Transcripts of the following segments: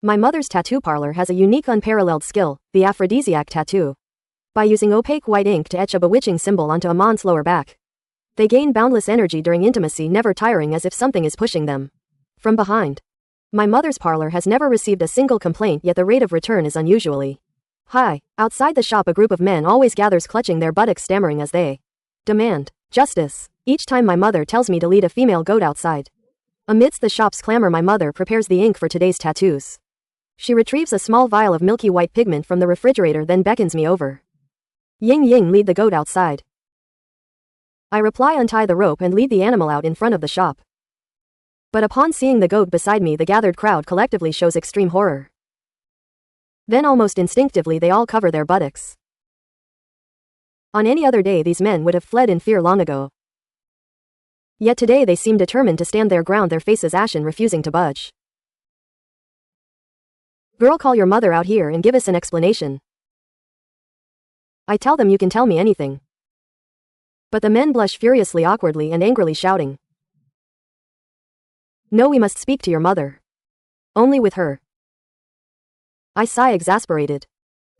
My mother's tattoo parlor has a unique unparalleled skill, the aphrodisiac tattoo. By using opaque white ink to etch a bewitching symbol onto a man's lower back, they gain boundless energy during intimacy, never tiring, as if something is pushing them from behind. My mother's parlor has never received a single complaint, yet the rate of return is unusually high. Outside the shop, a group of men always gathers, clutching their buttocks, stammering as they demand justice. Each time my mother tells me to lead a female goat outside. Amidst the shop's clamor, my mother prepares the ink for today's tattoos. She retrieves a small vial of milky white pigment from the refrigerator, then beckons me over. Ying Ying, lead the goat outside. I reply, untie the rope and lead the animal out in front of the shop. But upon seeing the goat beside me, the gathered crowd collectively shows extreme horror. Then almost instinctively they all cover their buttocks. On any other day these men would have fled in fear long ago. Yet today they seem determined to stand their ground, their faces ashen, refusing to budge. Girl, call your mother out here and give us an explanation. I tell them, you can tell me anything. But the men blush furiously, awkwardly and angrily, shouting, no, we must speak to your mother. Only with her. I sigh, exasperated.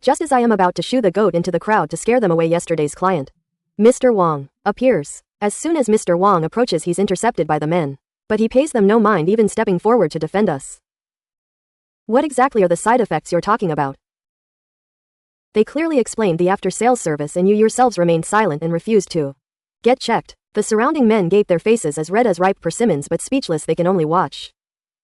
Just as I am about to shoo the goat into the crowd to scare them away, yesterday's client, Mr. Wong, appears. As soon as Mr. Wong approaches, he's intercepted by the men. But he pays them no mind, even stepping forward to defend us. What exactly are the side effects you're talking about? They clearly explained the after-sales service, and you yourselves remained silent and refused to get checked. The surrounding men gape, their faces as red as ripe persimmons, but speechless they can only watch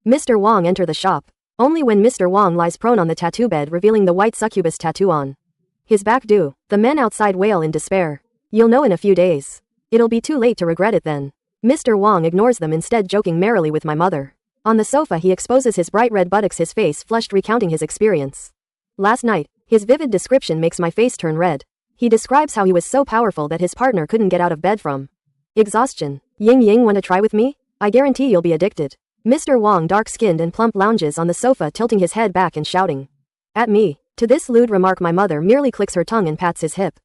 Mr. Wong enter the shop. Only when Mr. Wong lies prone on the tattoo bed, revealing the white succubus tattoo on his back, do the men outside wail in despair. You'll know in a few days. It'll be too late to regret it then. Mr. Wong ignores them, instead joking merrily with my mother. On the sofa he exposes his bright red buttocks, his face flushed, recounting his experience last night. His vivid description makes my face turn red. He describes how he was so powerful that his partner couldn't get out of bed from exhaustion. Ying Ying, want to try with me? I guarantee you'll be addicted. Mr. Wong, dark-skinned and plump, lounges on the sofa, tilting his head back and shouting at me. To this lewd remark my mother merely clicks her tongue and pats his hip.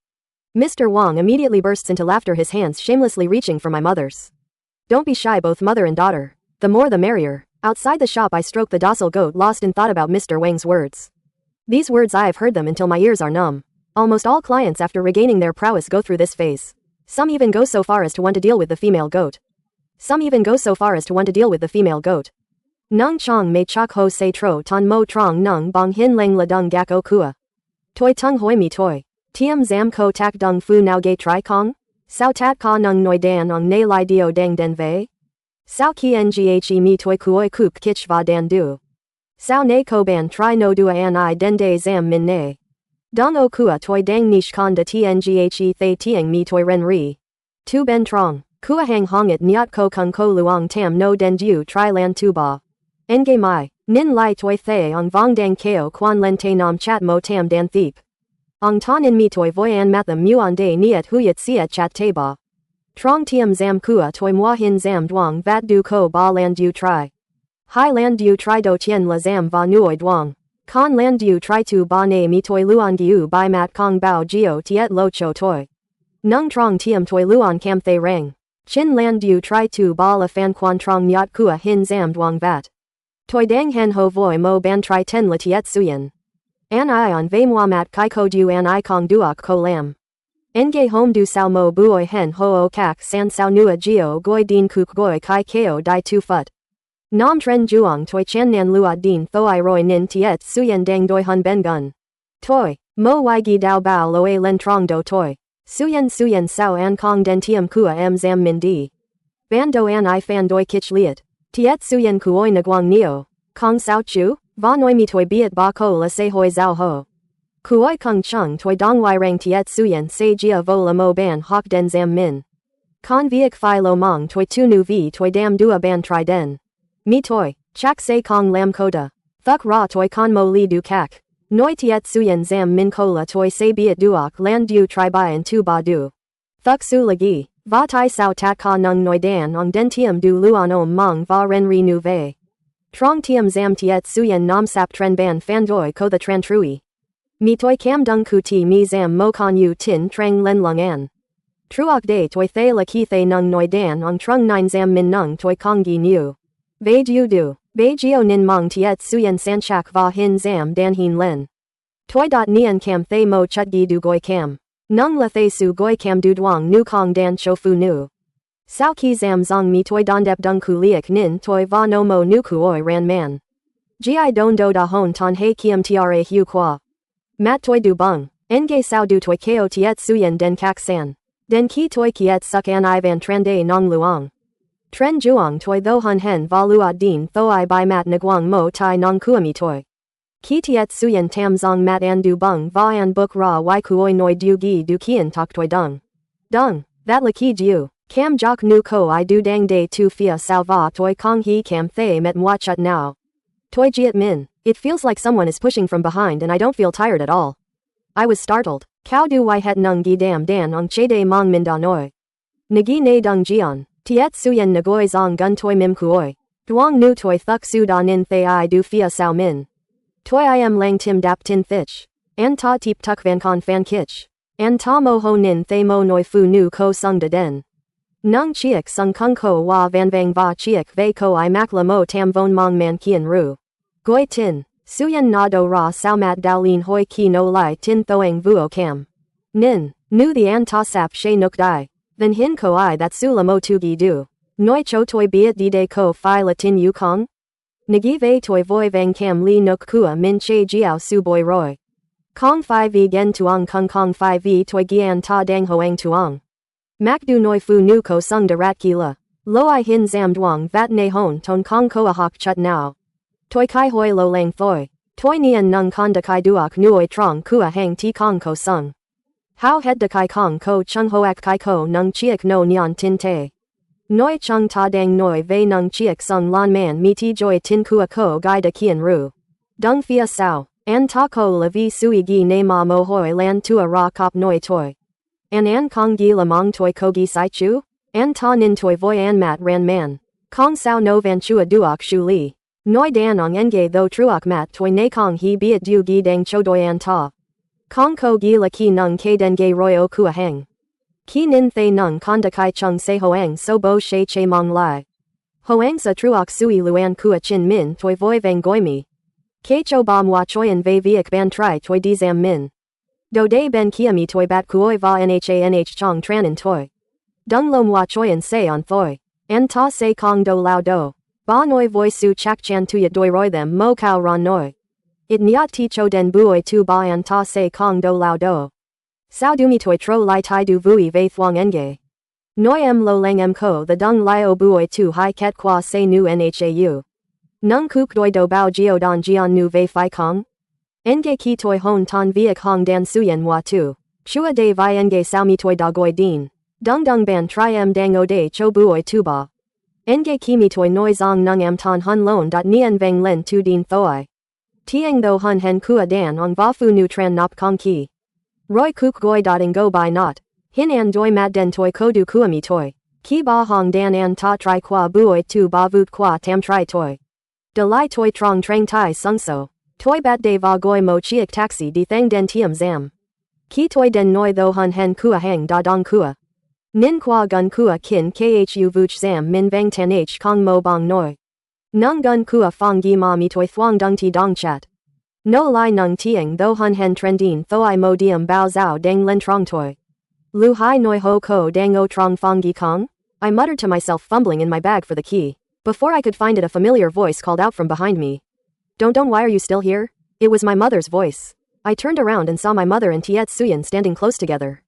Mr. Wong immediately bursts into laughter, his hands shamelessly reaching for my mother's. Don't be shy, both mother and daughter. The more the merrier. Outside the shop I stroke the docile goat, lost in thought about Mr. Wang's words. These words, I've heard them until my ears are numb. Almost all clients after regaining their prowess go through this phase. Some even go so far as to want to deal with the female goat. Nung chong mei chok ho se tro ton mo trong nung bong hin leng la dung gak o kua. Toi tung hoi mi toi. Tiam zam ko tak dung fu nao gay tri kong. Sao tat ka nung noi dan ong ne lai dio dang den vei. Sao ki nghe mi toi kuoi kuk kich va dan du. Sao ne ko ban tri no dua an I den de zam min ne. Dong o kua toi dang nish kon da tnghe thay tiang mi toi ren ri. Tu ben trong. Kua hang hong at nyat ko kung ko luong tam no den du tri lan tu ba. Nge mai. Nin lai toi thay ong vong dang keo quan len te nam chat mo tam dan theep. Ong ton in mi toi voi an matham muon de niet huyat siet chat te ba. Trong tiam zam kua toi moi hin zam duong vat du ko ba lan du tri. Hai lan du tri do tien la zam va nuoi duong. Con lan du tri tu ba ne mi toi luon giu bai mat kong bao gio tiet lo cho toi. Nung trong tiam toi luon cam thay rang. Chin lan du tri tu ba la fan quan trong nyat kua hin zam duong vat. Toi dang hen ho voi mo ban tri ten la tiet suyen. An I on vei moi mat kai ko du an I kong duok ko lam. Nge home du sao mo buoi hen ho o kak san sao nua gio goi din kuk goi kai keo dai tu fut. Nam tren juong toi chan nan lua din thoi roi nin tiet suyen dang doi hun ben gun. Toi, mo wai gi dao bao loe len trong do toi. Suyen sao an kong den tiam kua m zam min di. Ban do an I fan doi kich liet. Tiet suyen kuoi naguang neo. Kong sao chu? Va noi mi toi biet ba ko la se hoi zao ho. Kuoi kung chung toi dong wai rang tiet suyen se jia vo la mo ban hok den zam min. Con viek phi lo mong toi tu nu vi toi dam dua ban tri den. Mi toi, chak se kong lam koda. Thuk ra toi con mo li du kak. Noi tiet suyen zam min kola toi se biet duok lan du tri bayan tu ba du. Thuk su lagi, va tai sao tat ka nung noi dan ong den tiam du luon om mong va ren ri nu ve. Trong tiam zam tiet suyen nam sap tren ban fan doi ko the tran trui. Mi toi cam dung ku ti mi zam mo con yu tin trang len lung an. Truok de toi thay la ki thay nung noi dan ong trung nine zam min nung toi kong gi nu. Ve du du. Bei Gio Nin Mong Tiet Suyen Sanchak Va Hin Zam Dan Hin Len. Toi dot Nian Cam Thay Mo Chut Gi Du Goi Cam. Nung La Thay Su Goi Cam Du Duong Nu Kong Dan Cho Fu Nu. Sao Ki Zam Zong Mi Toi Don Dep Dung Ku Liak Nin Toi Va No Mo Nu Kuoi Ran Man. Gi Don Do Da Hon Ton He Kiam Tra Hu Qua. Mat Toi Du Bung. Nge Sao Du Toi Ko Tiet Suyen Den Kak San. Den Ki Toi Kiet Suk An Ivan Trande Nong Luong. Tren Juong Toi Tho Hun Hen Va Luat Din Thoi Bai Mat Nguang Mo Tai Nong Kuami Toi. Ki Tiet Suyen Tam Zong Mat An Du Bung Va An Buk Ra Wai Kuoi Noi Du Gi Du Kien Tok Toi Dung. Dung, that La Ki Jiu. Cam Jok Nu Ko I Du Dang Day Tu Fia Sao Va Toi Kong He Cam Thay Met Mwa Chut Now. Toi Jiet Min, it feels like someone is pushing from behind and I don't feel tired at all. I was startled. Kao Du Wai Het Nung Gi Dam Dan Ong Che De Mong Min Da Noi. Nagi Ne Dung Jian, Tiet Suyen Ngoi Zong Gun Toi Mim Kuoi. Duong Nu Toi Thuk Su Da Nin Thay I Du Fia Sao Min. Toi I Am Lang Tim Dap Tin Thich. An Ta Teep Tuk Van Con Fan Kitch. An Ta Mo Ho Nin Thay Mo Noi Fu Nu Ko Sung Da Den. Nung Chiek Sung Kung Ko Wa Van Vang Va Chiek Vei Ko I Mak La Mo Tam Von Mong Man Kien Ru. Goi Tin. Suyen Na Do Ra Sao Mat Dao Lin Hoi Ki No Lai Tin Thoang Vuo Cam. Nin. Nu the An Ta Sap She Nuk Dai. Then Hin Ko I That Su La Mo Tu Gi Du. Noi Cho Toi Biat Di De Ko Phi La Tin Yu Kong. Nagi Vei Toi Voi Vang Cam Li Nuk Kua Min Che Jiao Su Boi Roy. Kong Phi Vi Gen Tuong Kung Kong Phi Vi Toi Gian Ta Dang Hoang Tuong. Mak Du Noi Fu Nu Ko Sung De Rat Ki La. Lo I Hin Zam Duong Vat Ne Hon Ton Kong Koa Hok Chut Now. Toi Kai Hoi Lo Lang Thoi. Toi Nian Nung Kon Da Kai Duok Nuoi Trong Kua Hang Ti Kong Ko Sung. How Het Da Kai Kong Ko Chung Hoak Kai Ko Nung Chiek No Nyan Tin Te. Noi Chung Ta Dang Noi Vei Nung Chiek Sung Lan Man Mi Ti Joy Tin Kua Ko Gai Da Kien Ru. Dung Fia Sao. An Ta Ko La Vi Sui Gi Ne Ma Mo Hoi Lan Tua Ra Kop Noi Toi. An Kong Gi La Mong Toi Ko Gi Sai Chu. An Ta Nin Toi Voi An Mat Ran Man. Kong Sao No Van Chua Duok Shu Li. Noi Dan Ong Nge Tho Truok Mat Toi Ne Kong He Biat Du Gi Dang Cho Doi An Ta. Kong Ko Gi La Ki Nung K Den Ge Roi O Kua Hang. Ki Nin Thay Nung Kon Da Kai Chung Se Hoang So Bo She Che Mong Lai. Hoang Sa Truok Sui Luan Kua Chin Min Toi Voi Vang Goi Mi. K Cho Ba Mwa Choyan Vei Viek Ban Tri Toi Di Zam Min. Do De Ben Kiami Toi Bat Kuoi Va Nha Chong Tran In Toi. Dung Lo Mwa Choyan Se On Thoi. An Ta Se Kong Do Lao Do. Ba Noi Voi Su Chak Chan Tuyat Doi Roi Them Mo Kao Ron Noi. It Nyat Ti Cho Den Buoi Tu Ba An Ta Se Kong Do Lao Do. Sao Du Mi Toi Tro Lai Tai Du Vui Vei Thuong Nge. Noi Em Lo Lang Em Ko The Dung Lai O Buoi Tu Hai Ket Kwa Se Nu Nhau. Nung Kuk Doi Do Bao Gio Don Jian Nu Vei Phi Kong. Nge Ki Toi Hon Ton Viek Hong Dan Suyen Wa Tu. Chua De Vi Nge Sao Mi Toi Da Goi Din. Dung Dung Ban Tri Em Dang O De Cho Buoi Tu Ba. Nge Ki Mi Toi Noi Zong Nung Em Ton Hun Lon Nien Vang Len Tu Din Thoi. Tiang Tho Hun Hen Kua Dan Ong Va Fu Nu Tran Nop Kong Ki. Roy Kuk Goi Dotting Go Bai Not. Hin An Doi Mat Den Toi Ko Du Kua Mi Toi. Ki Ba Hong Dan An Ta Tri Qua Buoi Tu Ba Vut Qua Tam Tri Toi. De Lai Toi Trong Trang Tai Sung So. Toi Bat De Va Goi Mo Chiek Taxi Di Thang Den Tiam Zam. Ki Toi Den Noi Tho Hun Hen Kua Hang Da Dong Kua. Nin Qua Gun Kua Kin Khu Vuch Zam Min Vang Tan H Kong Mo Bong Noi. Nung Gun Kua Fong Gi Ma Mi Toi Thuong Dung Ti Dong Chat. No Lai Nung Tiang Tho Hun Hen Trendin Thoi Mo Diem Bao Zao Dang Len Trong Toi. Lu Hai Noi Ho Ko Dang O Trong Fong Gi Kong? I muttered to myself, fumbling in my bag for the key. Before I could find it, a familiar voice called out from behind me. Don't, why are you still here? It was my mother's voice. I turned around and saw my mother and Tiet Suyen standing close together.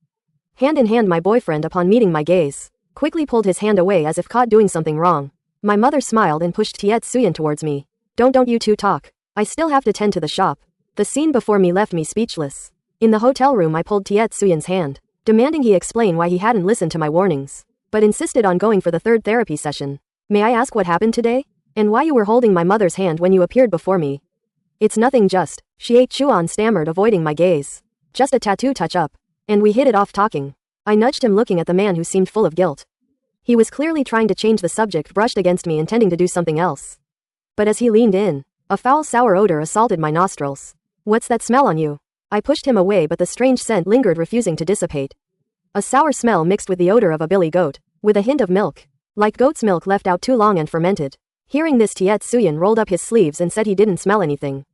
Hand in hand, my boyfriend, upon meeting my gaze, quickly pulled his hand away as if caught doing something wrong. My mother smiled and pushed Tiet Suyen towards me. Don't you two talk. I still have to tend to the shop. The scene before me left me speechless. In the hotel room, I pulled Tiet Suyen's hand, demanding he explain why he hadn't listened to my warnings, but insisted on going for the third therapy session. May I ask what happened today? And why you were holding my mother's hand when you appeared before me? It's nothing, just, Xie Chuan stammered, avoiding my gaze. Just a tattoo touch-up. And we hit it off talking. I nudged him, looking at the man who seemed full of guilt. He was clearly trying to change the subject, brushed against me, intending to do something else. But as he leaned in, a foul sour odor assaulted my nostrils. What's that smell on you? I pushed him away, but the strange scent lingered, refusing to dissipate. A sour smell mixed with the odor of a billy goat, with a hint of milk. Like goat's milk left out too long and fermented. Hearing this, Suyin rolled up his sleeves and said he didn't smell anything.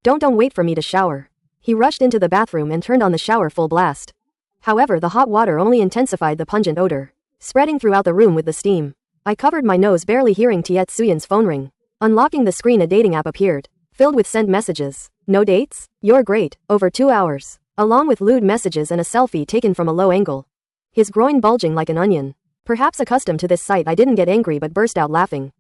Don't wait for me to shower. He rushed into the bathroom and turned on the shower full blast. However, the hot water only intensified the pungent odor, spreading throughout the room with the steam. I covered my nose, barely hearing Suyin's phone ring. Unlocking the screen, a dating app appeared, filled with sent messages. No dates? You're great. Over 2 hours. Along with lewd messages and a selfie taken from a low angle. His groin bulging like an onion. Perhaps accustomed to this sight, I didn't get angry but burst out laughing.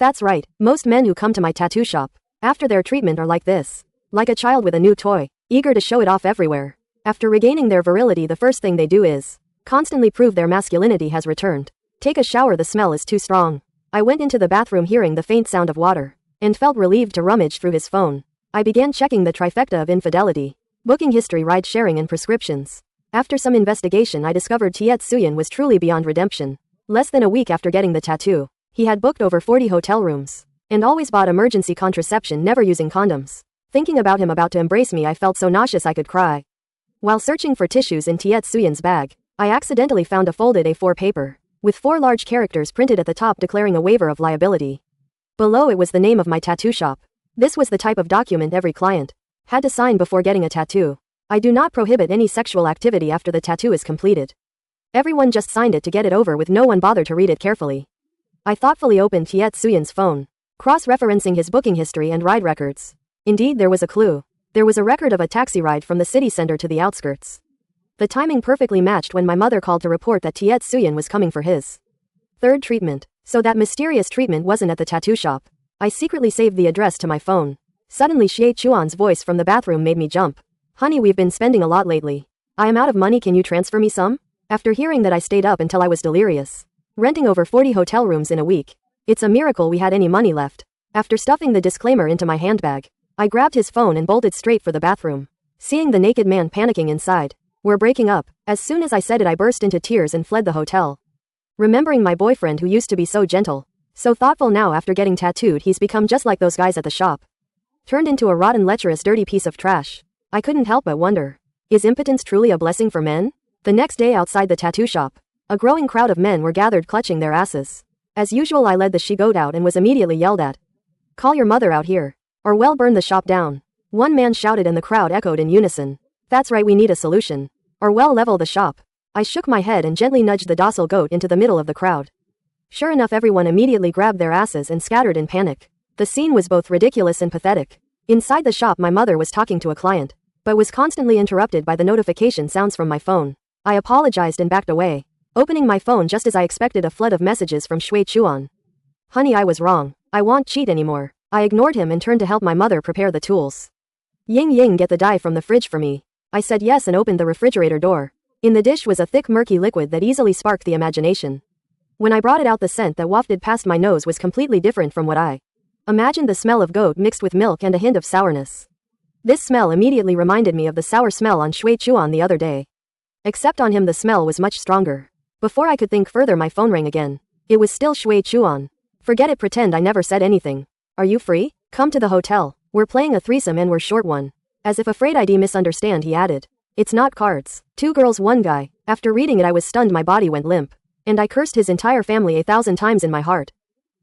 That's right, most men who come to my tattoo shop after their treatment are like this. Like a child with a new toy, eager to show it off everywhere. After regaining their virility, the first thing they do is constantly prove their masculinity has returned. Take a shower, the smell is too strong. I went into the bathroom hearing the faint sound of water, and felt relieved to rummage through his phone. I began checking the trifecta of infidelity, booking history, ride sharing and prescriptions. After some investigation, I discovered Suyin was truly beyond redemption. Less than a week after getting the tattoo, he had booked over 40 hotel rooms, and always bought emergency contraception, never using condoms. Thinking about him about to embrace me, I felt so nauseous I could cry. While searching for tissues in Suyin's bag, I accidentally found a folded A4 paper, with 4 large characters printed at the top declaring a waiver of liability. Below it was the name of my tattoo shop. This was the type of document every client had to sign before getting a tattoo. I do not prohibit any sexual activity after the tattoo is completed. Everyone just signed it to get it over with, no one bothered to read it carefully. I thoughtfully opened Suyin's phone, cross-referencing his booking history and ride records. Indeed, there was a clue. There was a record of a taxi ride from the city center to the outskirts. The timing perfectly matched when my mother called to report that Suyin was coming for his third treatment. So that mysterious treatment wasn't at the tattoo shop. I secretly saved the address to my phone. Suddenly, Xie Chuan's voice from the bathroom made me jump. Honey, we've been spending a lot lately. I am out of money, can you transfer me some? After hearing that, I stayed up until I was delirious, renting over 40 hotel rooms in a week. It's a miracle we had any money left. After stuffing the disclaimer into my handbag, I grabbed his phone and bolted straight for the bathroom. Seeing the naked man panicking inside, "We're breaking up." As soon as I said it, I burst into tears and fled the hotel. Remembering my boyfriend, who used to be so gentle, so thoughtful, now after getting tattooed he's become just like those guys at the shop. Turned into a rotten, lecherous, dirty piece of trash. I couldn't help but wonder, is impotence truly a blessing for men? The next day, outside the tattoo shop, a growing crowd of men were gathered clutching their asses. As usual, I led the she-goat out and was immediately yelled at. "Call your mother out here, or we'll burn the shop down." One man shouted and the crowd echoed in unison. "That's right, we need a solution, or we'll level the shop." I shook my head and gently nudged the docile goat into the middle of the crowd. Sure enough, everyone immediately grabbed their asses and scattered in panic. The scene was both ridiculous and pathetic. Inside the shop, my mother was talking to a client, but was constantly interrupted by the notification sounds from my phone. I apologized and backed away, opening my phone just as I expected a flood of messages from Xie Chuan. "Honey, I was wrong. I won't cheat anymore." I ignored him and turned to help my mother prepare the tools. "Ying, get the dye from the fridge for me." I said yes and opened the refrigerator door. In the dish was a thick, murky liquid that easily sparked the imagination. When I brought it out, the scent that wafted past my nose was completely different from what I imagined. The smell of goat mixed with milk and a hint of sourness. This smell immediately reminded me of the sour smell on Xie Chuan the other day. Except on him the smell was much stronger. Before I could think further, my phone rang again. It was still Xie Chuan. "Forget it, pretend I never said anything. Are you free? Come to the hotel. We're playing a threesome and we're short one." As if afraid I'd misunderstand, he added, "It's not cards. 2 girls, 1 guy." After reading it, I was stunned, my body went limp, and I cursed his entire family 1,000 times in my heart.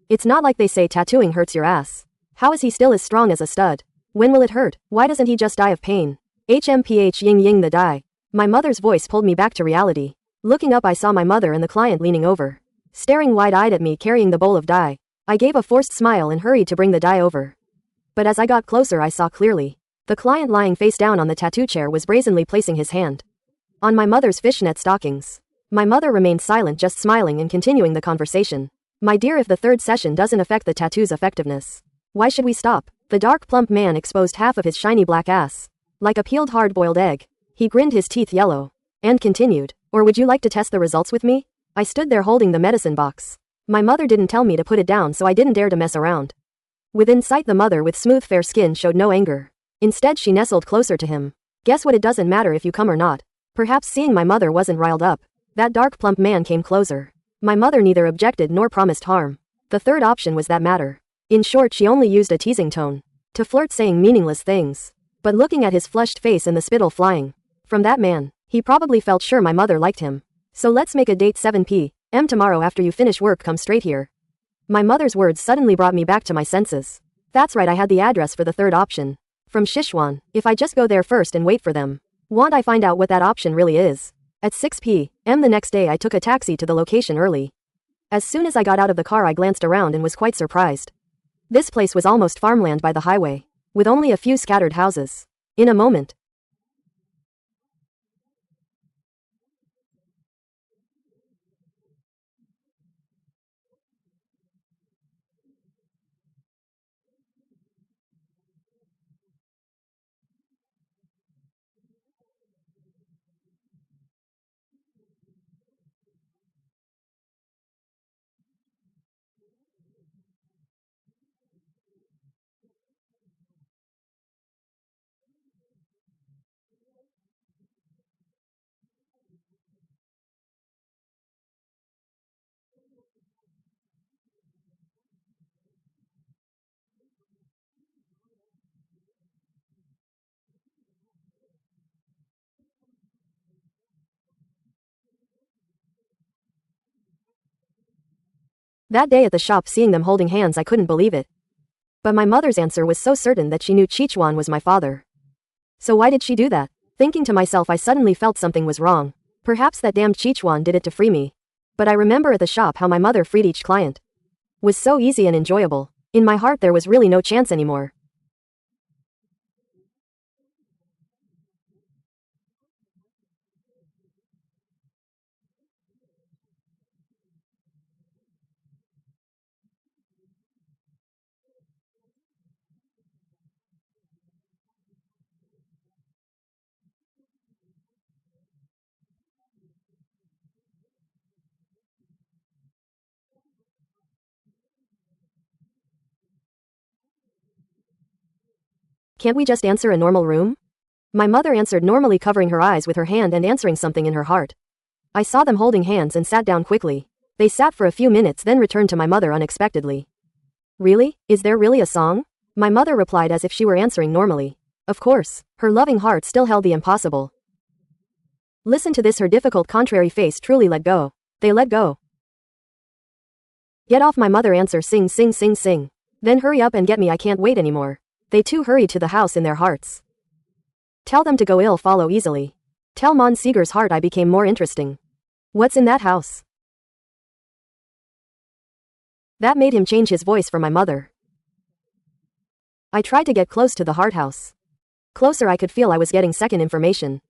It's not like they say tattooing hurts your ass. How is he still as strong as a stud? When will it hurt? Why doesn't he just die of pain? HMPH Ying the die. My mother's voice pulled me back to reality. Looking up, I saw my mother and the client leaning over, staring wide-eyed at me, carrying the bowl of dye. I gave a forced smile and hurried to bring the dye over. But as I got closer, I saw clearly. The client, lying face down on the tattoo chair, was brazenly placing his hand on my mother's fishnet stockings. My mother remained silent, just smiling and continuing the conversation. "My dear, if the 3rd session doesn't affect the tattoo's effectiveness, why should we stop?" The dark, plump man exposed half of his shiny black ass, like a peeled hard-boiled egg. He grinned, his teeth yellow, and continued, "Or would you like to test the results with me?" I stood there holding the medicine box. My mother didn't tell me to put it down, so I didn't dare to mess around. Within sight, the mother with smooth fair skin showed no anger. Instead, she nestled closer to him. "Guess what, it doesn't matter if you come or not." Perhaps seeing my mother wasn't riled up, that dark, plump man came closer. My mother neither objected nor promised harm. The 3rd option was that matter. In short, she only used a teasing tone to flirt, saying meaningless things. But looking at his flushed face and the spittle flying from that man, he probably felt sure my mother liked him. "So let's make a date 7 p.m. tomorrow after you finish work. Come straight here." My mother's words suddenly brought me back to my senses. That's right, I had the address for the third option. From Sichuan, if I just go there first and wait for them. Won't I find out what that option really is? At 6 p.m. the next day I took a taxi to the location early. As soon as I got out of the car I glanced around and was quite surprised. This place was almost farmland by the highway, with only a few scattered houses. In a moment, that day at the shop seeing them holding hands I couldn't believe it. But my mother's answer was so certain that she knew Chichuan was my father. So why did she do that? Thinking to myself I suddenly felt something was wrong. Perhaps that damned Chichuan did it to free me. But I remember at the shop how my mother freed each client. Was so easy and enjoyable. In my heart there was really no chance anymore. Can't we just answer a normal room? My mother answered normally, covering her eyes with her hand and answering something in her heart. I saw them holding hands and sat down quickly. They sat for a few minutes then returned to my mother unexpectedly. Really? Is there really a song? My mother replied as if she were answering normally. Of course. Her loving heart still held the impossible. Listen to this, her difficult contrary face truly let go. They let go. Get off, my mother answer, sing sing sing sing. Then hurry up and get me, I can't wait anymore. They too hurried to the house in their hearts. Tell them to go, ill follow easily. Tell Mon Seeger's heart I became more interesting. What's in that house? That made him change his voice for my mother. I tried to get close to the heart house. Closer I could feel I was getting second information.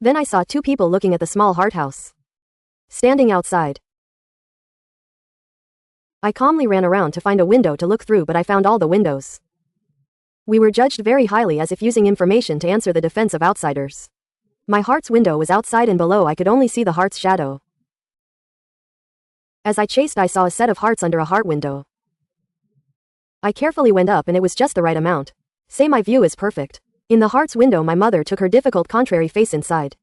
Then I saw two people looking at the small heart house. Standing outside. I calmly ran around to find a window to look through, but I found all the windows. We were judged very highly as if using information to answer the defense of outsiders. My heart's window was outside and below I could only see the heart's shadow. As I chased I saw a set of hearts under a heart window. I carefully went up and it was just the right amount. Say my view is perfect. In the heart's window my mother took her difficult contrary face inside.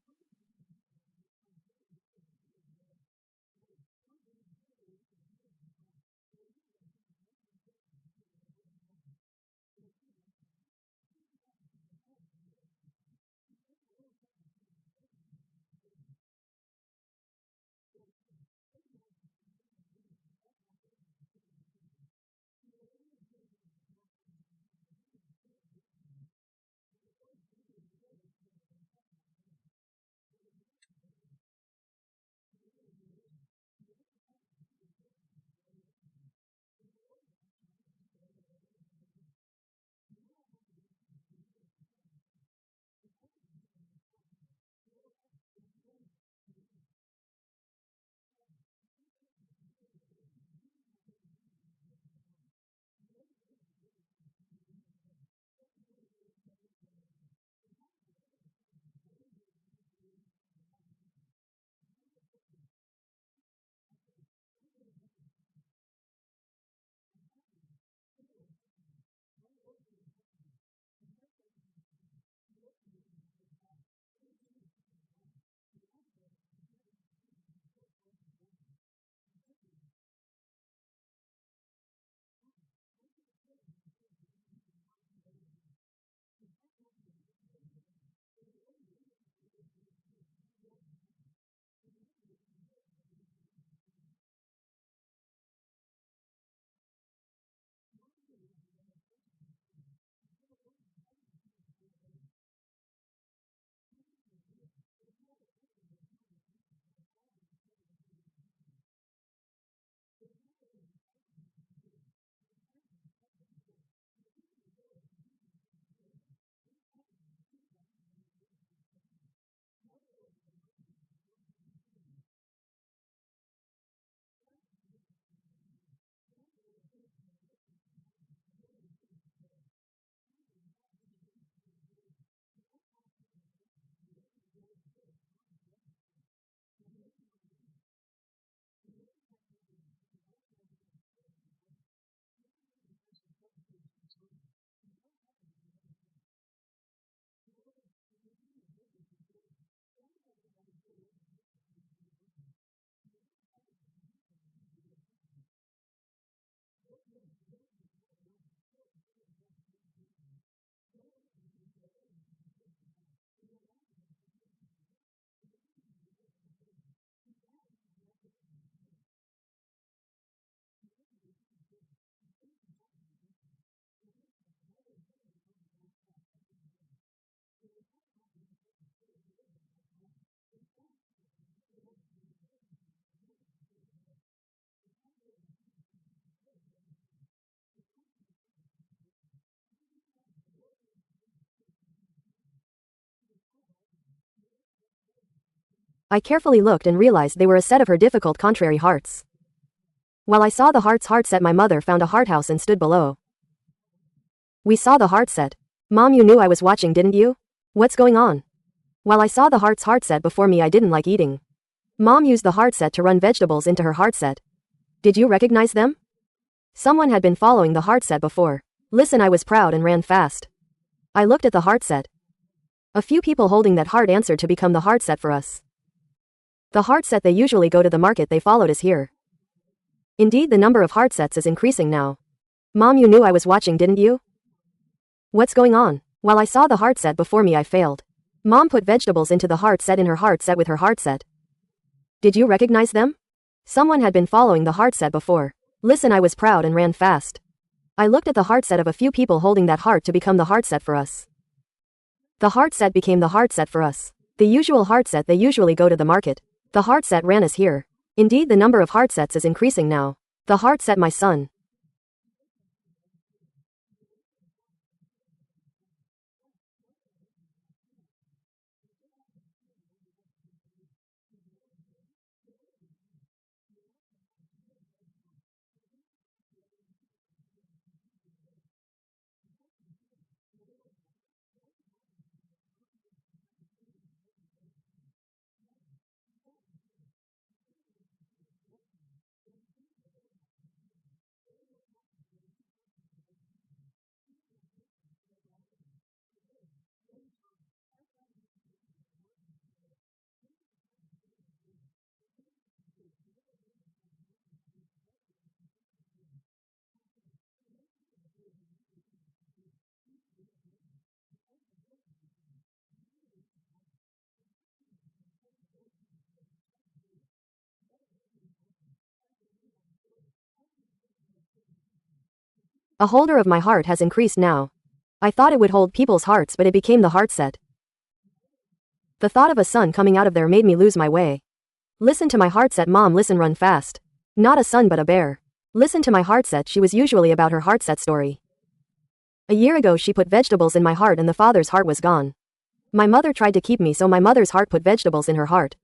I carefully looked and realized they were a set of her difficult contrary hearts. While I saw the heart's heart set, my mother found a heart house and stood below. We saw the heart set. Mom, you knew I was watching, didn't you? What's going on? While I saw the heart's heart set before me, I didn't like eating. Mom used the heart set to run vegetables into her heart set. Did you recognize them? Someone had been following the heart set before. Listen, I was proud and ran fast. I looked at the heart set. A few people holding that heart answered to become the heart set for us. The heart set they usually go to the market they followed is here. Indeed, the number of heart sets is increasing now. Mom, you knew I was watching, didn't you? What's going on? While I saw the heart set before me, I failed. Mom put vegetables into the heart set in her heart set with her heart set. Did you recognize them? Someone had been following the heart set before. Listen, I was proud and ran fast. I looked at the heart set of a few people holding that heart to become the heart set for us. The heart set became the heart set for us. The usual heart set they usually go to the market. The heart set ran us here. Indeed, the number of heart sets is increasing now. The heart set, my son. A holder of my heart has increased now. I thought it would hold people's hearts, but it became the heart set. The thought of a son coming out of there made me lose my way. Listen to my heart set, Mom, listen, run fast. Not a son but a bear. Listen to my heart set, she was usually about her heart set story. A year ago she put vegetables in my heart and the father's heart was gone. My mother tried to keep me, so my mother's heart put vegetables in her heart.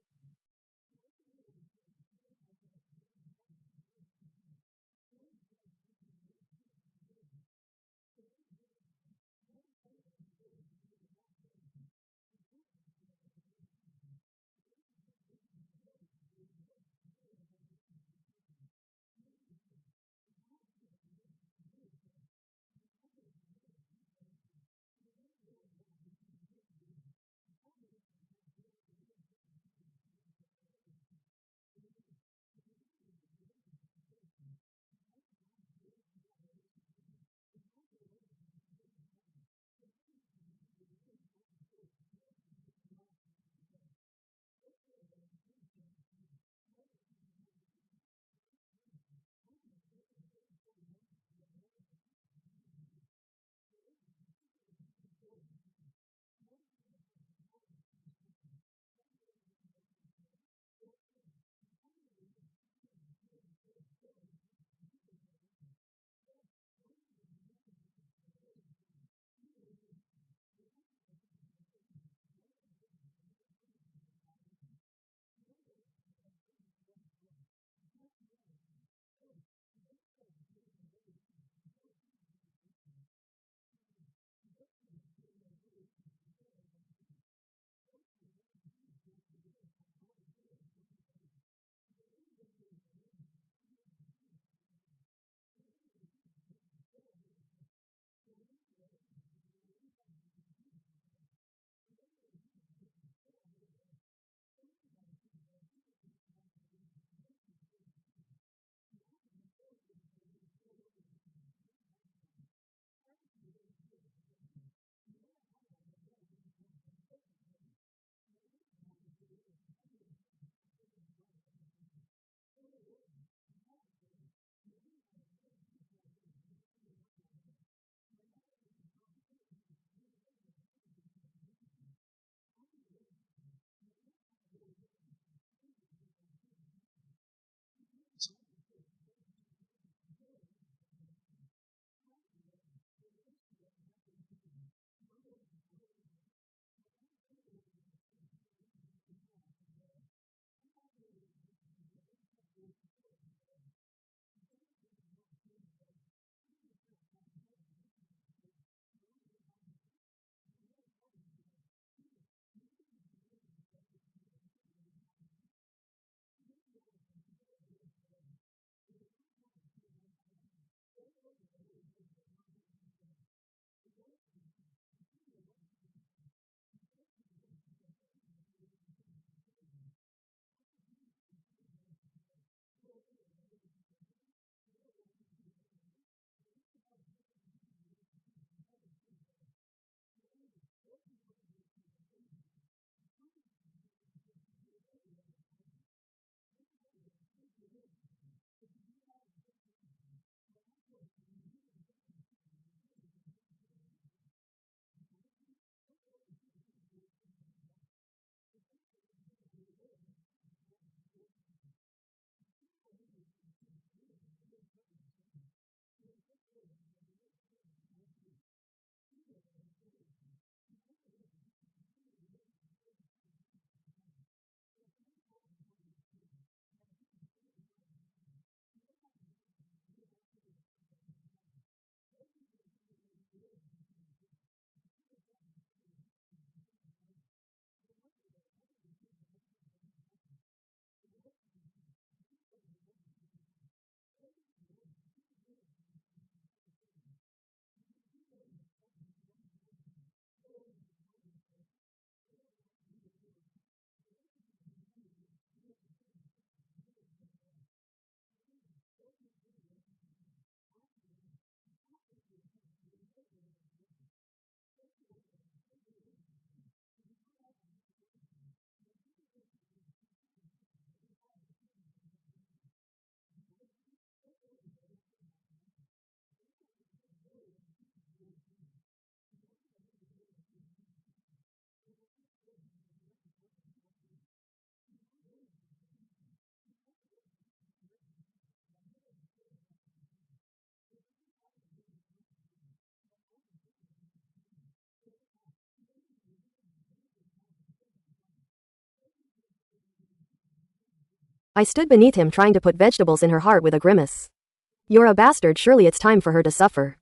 I stood beneath him trying to put vegetables in her heart with a grimace. You're a bastard, surely it's time for her to suffer.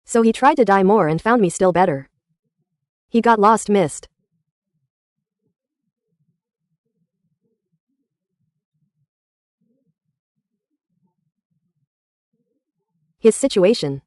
So he tried to die more and found me still better. He got lost, missed. His situation.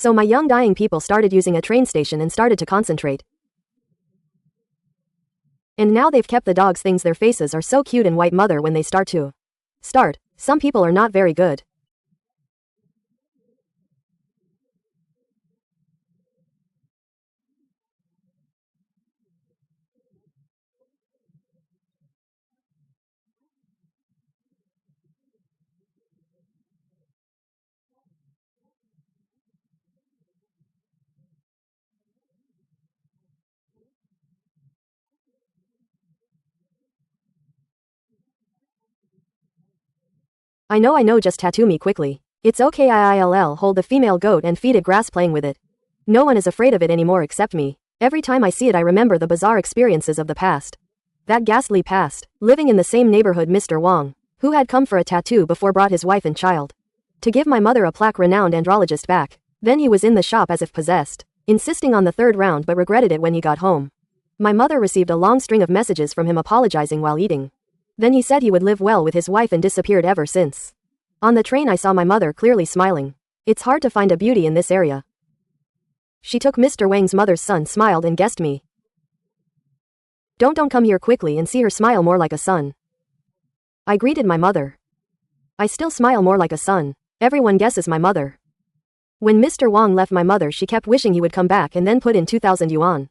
So my young dying people started using a train station and started to concentrate. And now they've kept the dogs things, their faces are so cute and white mother when they start. Some people are not very good. I know, just tattoo me quickly. It's okay, I'll hold the female goat and feed it grass, playing with it. No one is afraid of it anymore except me. Every time I see it I remember the bizarre experiences of the past. That ghastly past, living in the same neighborhood Mr. Wong, who had come for a tattoo before, brought his wife and child to give my mother a plaque, renowned andrologist back. Then he was in the shop as if possessed, insisting on the third round but regretted it when he got home. My mother received a long string of messages from him apologizing while eating. Then he said he would live well with his wife and disappeared ever since. On the train I saw my mother clearly smiling. It's hard to find a beauty in this area. She took Mr. Wang's mother's son, smiled and guessed me. Don't come here quickly and see her smile more like a son. I greeted my mother. I still smile more like a son. Everyone guesses my mother. When Mr. Wang left my mother she kept wishing he would come back and then put in 2,000 yuan.